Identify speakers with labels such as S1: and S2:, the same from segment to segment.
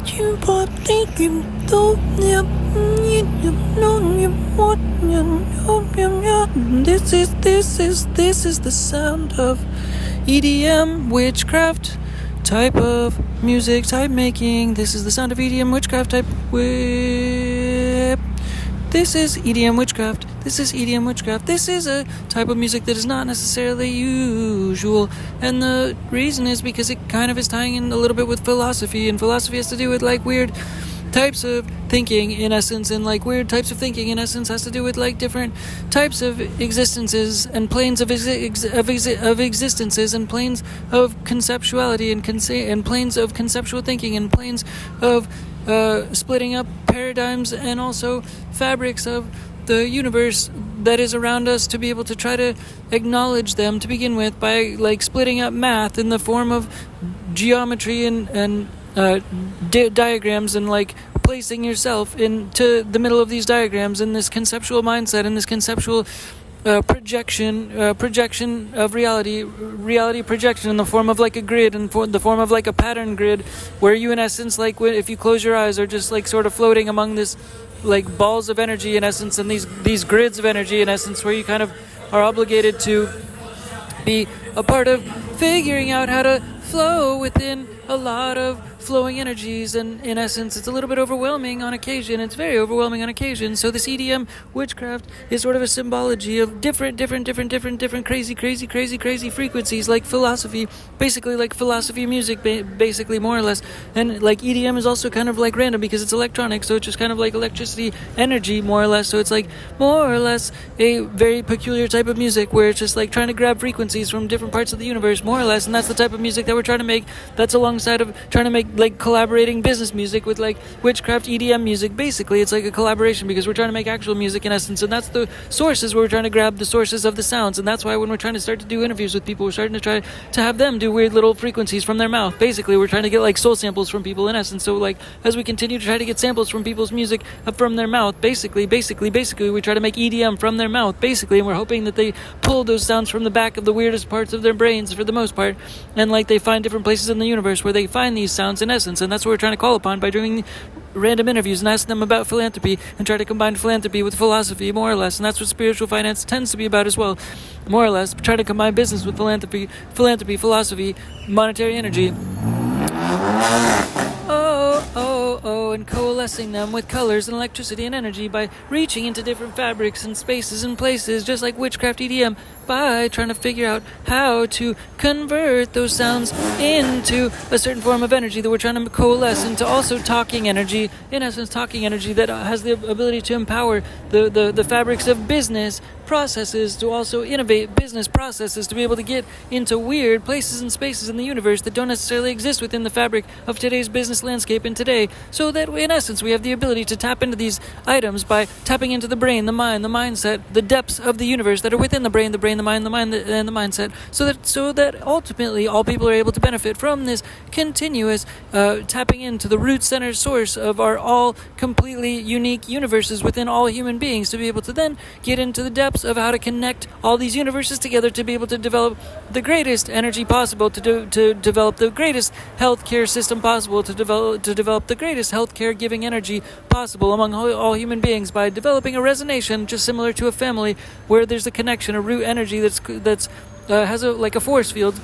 S1: This is the sound of EDM witchcraft type of music type making. This is the sound of EDM witchcraft type whip. This is EDM witchcraft. This is EDM witchcraft. This is a type of music that is not necessarily usual. And the reason is because it kind of is tying in a little bit with philosophy. And philosophy has to do with like weird types of thinking in essence, and like weird types of thinking in essence has to do with like different types of existences and planes of existences and planes of conceptuality and planes of conceptual thinking and planes of splitting up paradigms and also fabrics of the universe that is around us, to be able to try to acknowledge them to begin with by like splitting up math in the form of geometry and diagrams, and like placing yourself into the middle of these diagrams in this conceptual mindset and this conceptual projection of reality projection in the form of like a grid and the form of like a pattern grid, where you in essence, like if you close your eyes, are just like sort of floating among this like balls of energy in essence, and these grids of energy in essence, where you kind of are obligated to be a part of figuring out how to flow within a lot of flowing energies, and in essence it's a little bit overwhelming on occasion. It's very overwhelming on occasion. So this EDM witchcraft is sort of a symbology of different crazy frequencies, like philosophy, basically like philosophy music, basically more or less. And like EDM is also kind of like random because it's electronic, so it's just kind of like electricity energy more or less. So it's like more or less a very peculiar type of music where it's just like trying to grab frequencies from different parts of the universe more or less. And that's the type of music that we're trying to make, that's alongside of trying to make like collaborating business music with like witchcraft EDM music. Basically it's like a collaboration because we're trying to make actual music in essence, and that's the sources where we're trying to grab the sources of the sounds. And that's why when we're trying to start to do interviews with people, we're starting to try to have them do weird little frequencies from their mouth. Basically we're trying to get like soul samples from people in essence. So like as we continue to try to get samples from people's music from their mouth, basically we try to make EDM from their mouth basically, and we're hoping that they pull those sounds from the back of the weirdest parts of their brains for the most part, and like they find different places in the universe where they find these sounds in essence. And that's what we're trying to call upon by doing random interviews and ask them about philanthropy and try to combine philanthropy with philosophy more or less. And that's what spiritual finance tends to be about as well, more or less. Try to combine business with philanthropy, philosophy, monetary energy, and coalescing them with colors and electricity and energy by reaching into different fabrics and spaces and places, just like witchcraft EDM, by trying to figure out how to convert those sounds into a certain form of energy that we're trying to coalesce into also talking energy, in essence talking energy that has the ability to empower the fabrics of business processes, to also innovate business processes, to be able to get into weird places and spaces in the universe that don't necessarily exist within the fabric of today's business landscape in today, so that in essence we have the ability to tap into these items by tapping into the brain, the mind, the mindset, the depths of the universe that are within the brain, the mind, and the mindset, so that ultimately all people are able to benefit from this continuous tapping into the root center source of our all completely unique universes within all human beings, to be able to then get into the depths of how to connect all these universes together, to be able to develop the greatest energy possible, to develop the greatest healthcare system possible, to develop the greatest healthcare giving energy possible among all human beings, by developing a resonation just similar to a family, where there's a connection, a root energy that's has a force field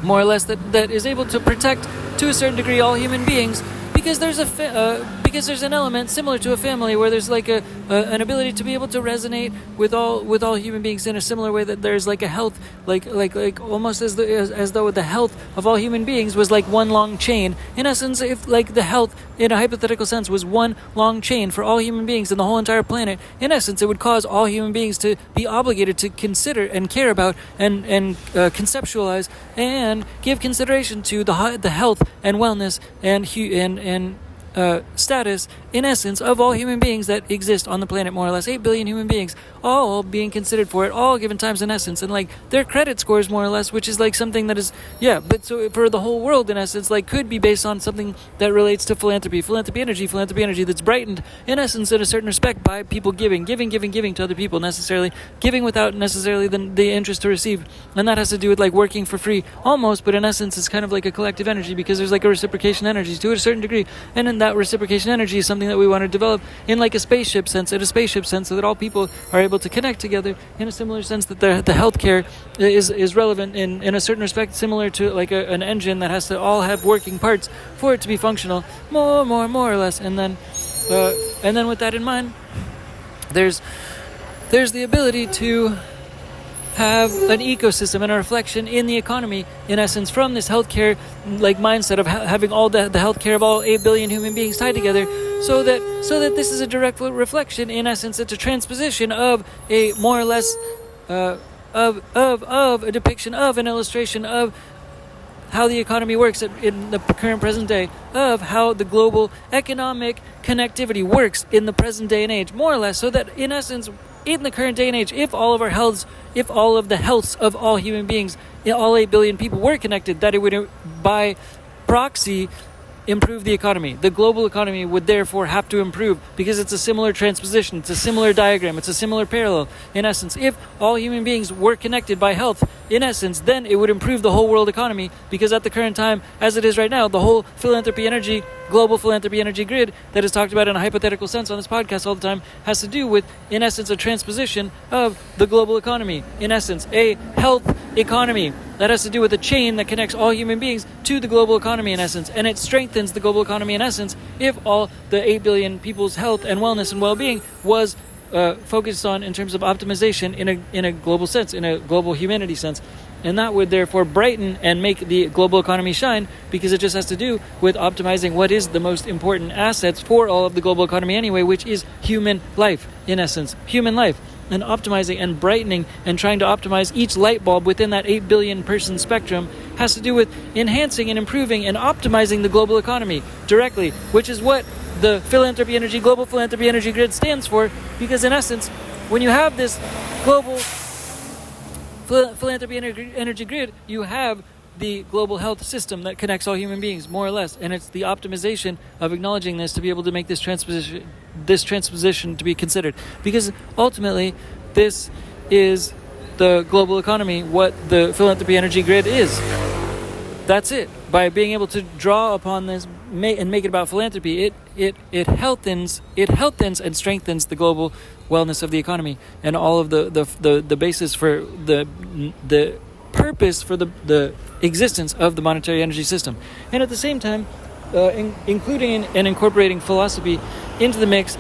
S1: more or less that is able to protect to a certain degree all human beings, because there's an element similar to a family where there's like an ability to be able to resonate with all human beings in a similar way that there's like a health, like almost as though the health of all human beings was like one long chain. In essence, if like the health in a hypothetical sense was one long chain for all human beings and the whole entire planet, in essence it would cause all human beings to be obligated to consider and care about and conceptualize and give consideration to the health and wellness and status, in essence, of all human beings that exist on the planet, more or less 8 billion human beings, all being considered for it, all given times in essence, and like their credit scores, more or less, which is like something that is, but so for the whole world, in essence, like could be based on something that relates to philanthropy energy that's brightened, in essence, in a certain respect, by people giving to other people, necessarily giving without necessarily the interest to receive, and that has to do with like working for free, almost, but in essence, it's kind of like a collective energy, because there's like a reciprocation energy to a certain degree, and in that reciprocation energy is something that we want to develop in like a spaceship sense, so that all people are able to connect together in a similar sense, that the healthcare is relevant in a certain respect, similar to like an engine that has to all have working parts for it to be functional, more or less, and then with that in mind, there's the ability to have an ecosystem and a reflection in the economy, in essence, from this healthcare like mindset of having all the healthcare of all 8 billion human beings tied together, so that this is a direct reflection, in essence, it's a transposition of a more or less of a depiction of an illustration of how the economy works in the current present day, of how the global economic connectivity works in the present day and age, more or less, so that in essence, in the current day and age, if all of the healths of all human beings, all 8 billion people were connected, that it would, by proxy, improve the economy. The global economy would therefore have to improve, because it's a similar transposition, it's a similar diagram, it's a similar parallel. In essence, if all human beings were connected by health, in essence, then it would improve the whole world economy, because at the current time, as it is right now, the whole global philanthropy energy grid that is talked about in a hypothetical sense on this podcast all the time, has to do with, in essence, a transposition of the global economy. In essence, a health economy that has to do with a chain that connects all human beings to the global economy, in essence, and it strengthens the global economy, in essence, if all the 8 billion people's health and wellness and well-being was focused on in terms of optimization in a global sense, in a global humanity sense. And that would therefore brighten and make the global economy shine, because it just has to do with optimizing what is the most important assets for all of the global economy anyway, which is human life, in essence, human life. And optimizing and brightening and trying to optimize each light bulb within that 8 billion person spectrum has to do with enhancing and improving and optimizing the global economy directly, which is what the global philanthropy energy grid stands for, because in essence, when you have this global philanthropy energy grid, you have the global health system that connects all human beings, more or less, and it's the optimization of acknowledging this to be able to make this transposition to be considered, because ultimately this is the global economy, what the philanthropy energy grid is. That's it. By being able to draw upon this and make it about philanthropy, it healthens and strengthens the global wellness of the economy, and all of the basis for the purpose for the existence of the monetary energy system. And at the same time, including and incorporating philosophy into the mix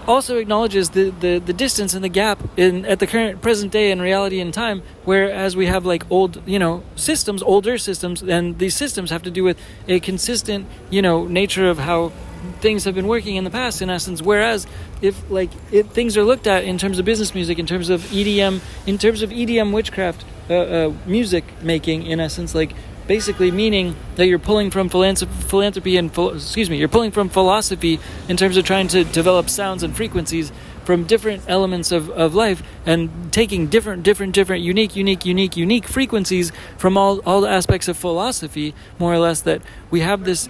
S1: also acknowledges the distance and the gap at the current present day in reality and time, whereas we have like older systems, and these systems have to do with a consistent, nature of how things have been working in the past, in essence, whereas if things are looked at in terms of business music, in terms of EDM witchcraft, music making, in essence, like basically meaning that you're pulling from philanthropy and you're pulling from philosophy in terms of trying to develop sounds and frequencies from different elements of life, and taking different unique frequencies from all the aspects of philosophy, more or less, that we have this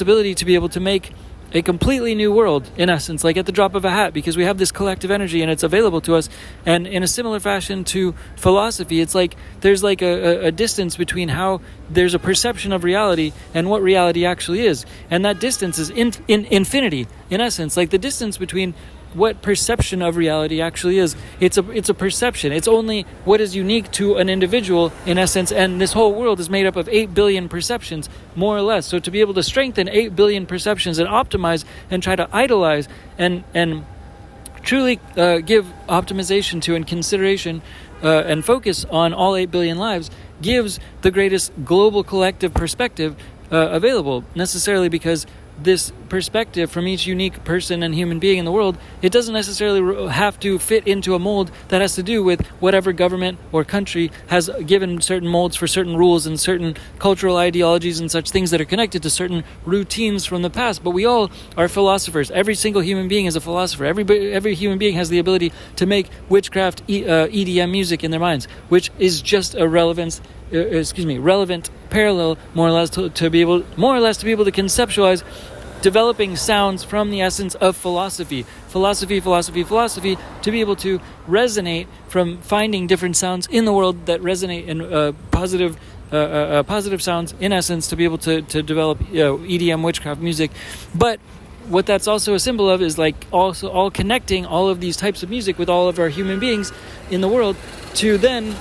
S1: ability to be able to make a completely new world, in essence, like at the drop of a hat, because we have this collective energy and it's available to us. And in a similar fashion to philosophy, it's like there's like a distance between how there's a perception of reality and what reality actually is, and that distance is in infinity, in essence, like the distance between what perception of reality actually is. It's a perception. It's only what is unique to an individual, in essence, and this whole world is made up of 8 billion perceptions, more or less. So to be able to strengthen 8 billion perceptions and optimize and try to idolize and truly give optimization to and consideration and focus on all 8 billion lives gives the greatest global collective perspective available, necessarily because this perspective from each unique person and human being in the world, it doesn't necessarily have to fit into a mold that has to do with whatever government or country has given certain molds for certain rules and certain cultural ideologies and such things that are connected to certain routines from the past. But we all are philosophers. Every single human being is a philosopher. Every human being has the ability to make witchcraft EDM music in their minds, which is just a relevant parallel, more or less to be able to conceptualize developing sounds from the essence of philosophy, to be able to resonate from finding different sounds in the world that resonate in positive sounds, in essence, to be able to develop EDM witchcraft music. But what that's also a symbol of is like also all connecting all of these types of music with all of our human beings in the world to then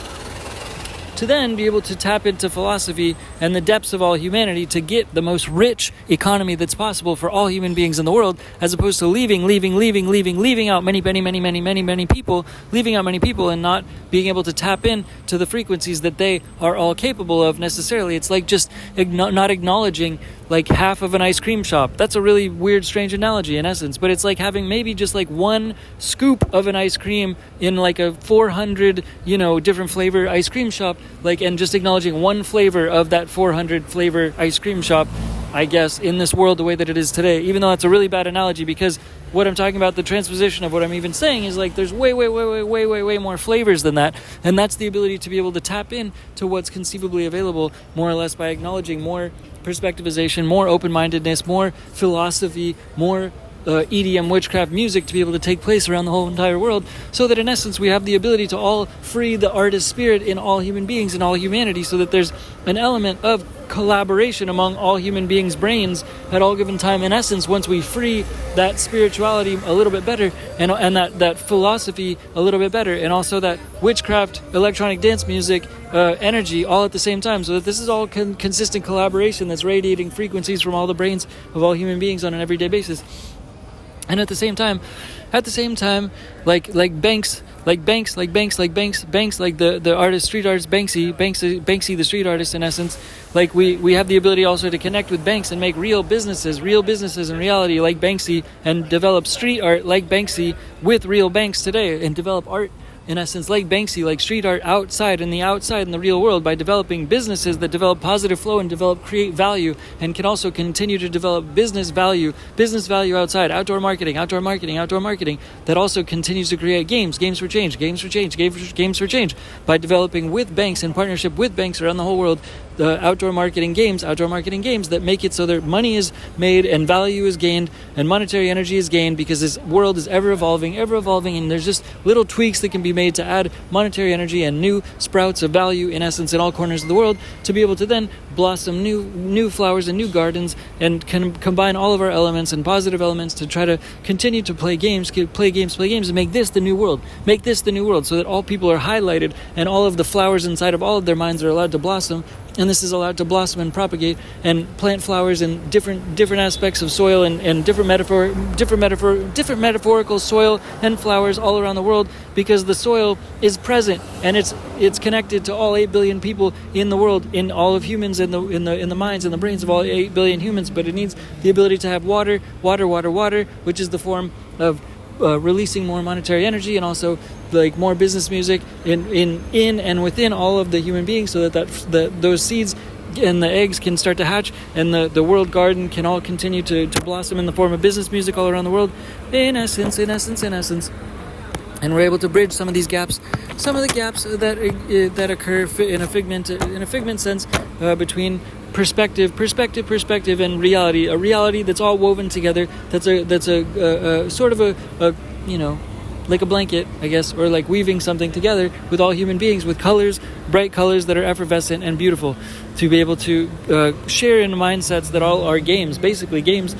S1: be able to tap into philosophy and the depths of all humanity to get the most rich economy that's possible for all human beings in the world, as opposed to leaving out many people and not being able to tap in to the frequencies that they are all capable of necessarily. It's like just not acknowledging like half of an ice cream shop. That's a really weird, strange analogy in essence, but it's like having maybe just like one scoop of an ice cream in like a 400, different flavor ice cream shop, like, and just acknowledging one flavor of that 400 flavor ice cream shop, I guess, in this world the way that it is today, even though that's a really bad analogy, because what I'm talking about, the transposition of what I'm even saying, is like there's way more flavors than that, and that's the ability to be able to tap in to what's conceivably available, more or less, by acknowledging more perspectivization, more open-mindedness, more philosophy, more EDM witchcraft music to be able to take place around the whole entire world, so that in essence we have the ability to all free the artist spirit in all human beings and all humanity, so that there's an element of collaboration among all human beings' brains at all given time. In essence, once we free that spirituality a little bit better and that philosophy a little bit better, and also that witchcraft, electronic dance music, energy all at the same time, so that this is all consistent collaboration that's radiating frequencies from all the brains of all human beings on an everyday basis. And at the same time, like Banks, like the artist, street artist Banksy, the street artist, in essence, like we have the ability also to connect with Banks and make real businesses in reality like Banksy, and develop street art like Banksy with real Banks today, and develop art in essence like Banksy, like street art outside in the real world, by developing businesses that develop positive flow and create value, and can also continue to develop business value outside, outdoor marketing, that also continues to create games for change, by developing with Banks, in partnership with Banks around the whole world, the outdoor marketing games that make it so that money is made and value is gained and monetary energy is gained, because this world is ever evolving, and there's just little tweaks that can be made to add monetary energy and new sprouts of value, in essence, in all corners of the world, to be able to then blossom new flowers and new gardens, and can combine all of our elements and positive elements to try to continue to play games, and make this the new world, so that all people are highlighted and all of the flowers inside of all of their minds are allowed to blossom. And this is allowed to blossom and propagate and plant flowers in different aspects of soil and different metaphorical soil and flowers all around the world, because the soil is present and it's connected to all 8 billion people in the world, in all of humans, in the minds and the brains of all 8 billion humans. But it needs the ability to have water, which is the form of releasing more monetary energy, and also like more business music in and within all of the human beings, so that those seeds and the eggs can start to hatch, and the world garden can all continue to blossom in the form of business music all around the world, in essence. And we're able to bridge some of the gaps that occur in a figment sense between perspective and reality, a reality that's all woven together, that's a sort of a like a blanket, I guess, or like weaving something together with all human beings, with colors, bright colors that are effervescent and beautiful, to be able to share in mindsets that all are games, basically games,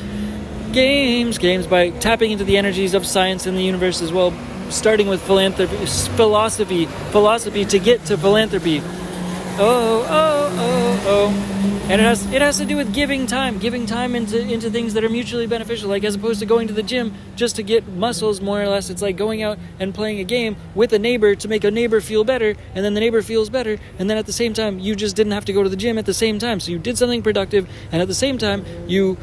S1: by tapping into the energies of science and the universe as well, starting with philosophy to get to philanthropy. And it has to do with giving time into things that are mutually beneficial, like as opposed to going to the gym just to get muscles, more or less. It's like going out and playing a game with a neighbor to make a neighbor feel better, and then the neighbor feels better, and then at the same time you just didn't have to go to the gym at the same time, so you did something productive, and at the same time you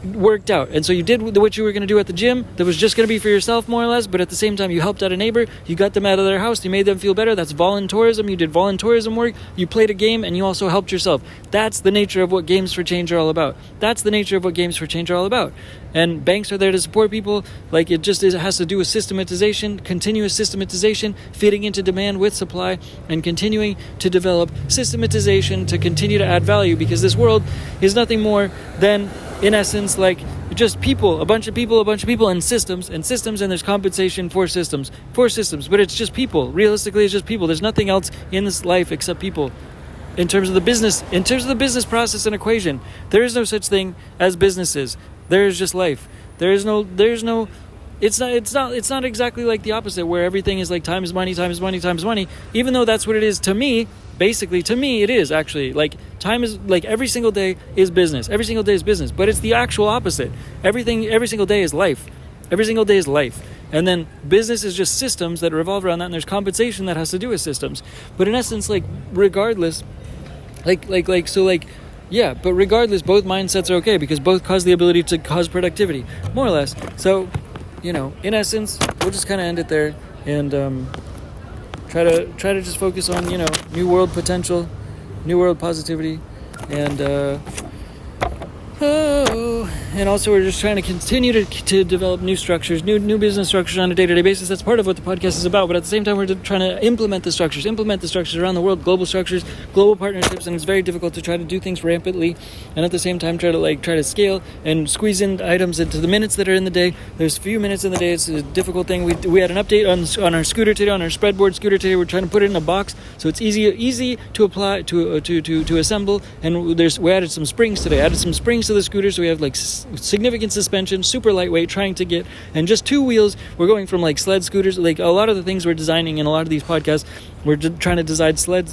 S1: worked out. And so you did what you were going to do at the gym that was just going to be for yourself, more or less, but at the same time you helped out a neighbor, you got them out of their house, you made them feel better. That's volunteerism. You did volunteerism work, you played a game, and you also helped yourself. That's the nature of what Games for Change are all about. That's the nature of what Games for Change are all about. And banks are there to support people. Like, it has to do with systematization, continuous systematization, fitting into demand with supply, and continuing to develop systematization to continue to add value, because this world is nothing more than, in essence, like just people, a bunch of people, and systems, and there's compensation for systems, but it's just people. Realistically, it's just people. There's nothing else in this life except people. In terms of the business process and equation, there is no such thing as businesses. There is just life. There's no. It's not exactly like the opposite, where everything is like time is money, even though that's what it is to me. Basically, to me, it is actually like time is like every single day is business. Every single day is business, but it's the actual opposite. Every single day is life. Every single day is life. And then business is just systems that revolve around that, and there's compensation that has to do with systems. But in essence, like regardless, but regardless, both mindsets are okay, because both cause the ability to cause productivity, more or less. So, in essence, we'll just kind of end it there, and try to just focus on, new world potential, new world positivity, and also we're just trying to continue to develop new structures, new business structures on a day-to-day basis. That's part of what the podcast is about, but at the same time we're trying to implement the structures around the world, global structures, global partnerships, and it's very difficult to try to do things rampantly, and at the same time try to scale and squeeze in items into the minutes that are in the day. There's few minutes in the day. It's a difficult thing. We had an update on our scooter today, on our spreadboard scooter today. We're trying to put it in a box so it's easy to apply to assemble, and we added some springs today. To the scooter, so we have like significant suspension, super lightweight, trying to get, and just 2 wheels. We're going from like sled scooters, like a lot of the things we're designing in a lot of these podcasts, we're trying to design sled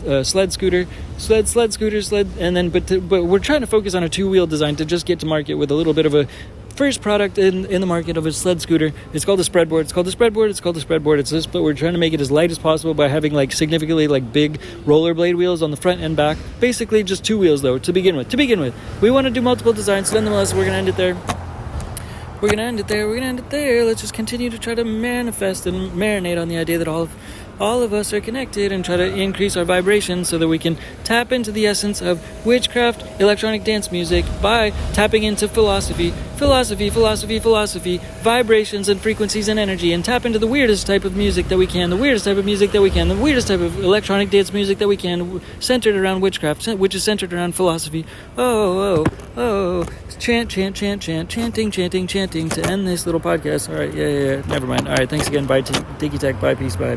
S1: scooter, and then but we're trying to focus on a 2-wheel design to just get to market with a little bit of a first product in the market of a sled scooter. It's called a spreadboard. It's this, but we're trying to make it as light as possible by having like significantly like big rollerblade wheels on the front and back. Basically just 2 wheels though, to begin with. We want to do multiple designs, so nonetheless we're going to end it there. Let's just continue to try to manifest and marinate on the idea that all of us are connected, and try to increase our vibration so that we can tap into the essence of witchcraft, electronic dance music, by tapping into philosophy, vibrations and frequencies and energy, and tap into the weirdest type of music that we can, the weirdest type of electronic dance music that we can, centered around witchcraft, which is centered around philosophy. Chanting to end this little podcast. All right, yeah, never mind. All right, thanks again. Bye, DINKY, bye, peace, bye.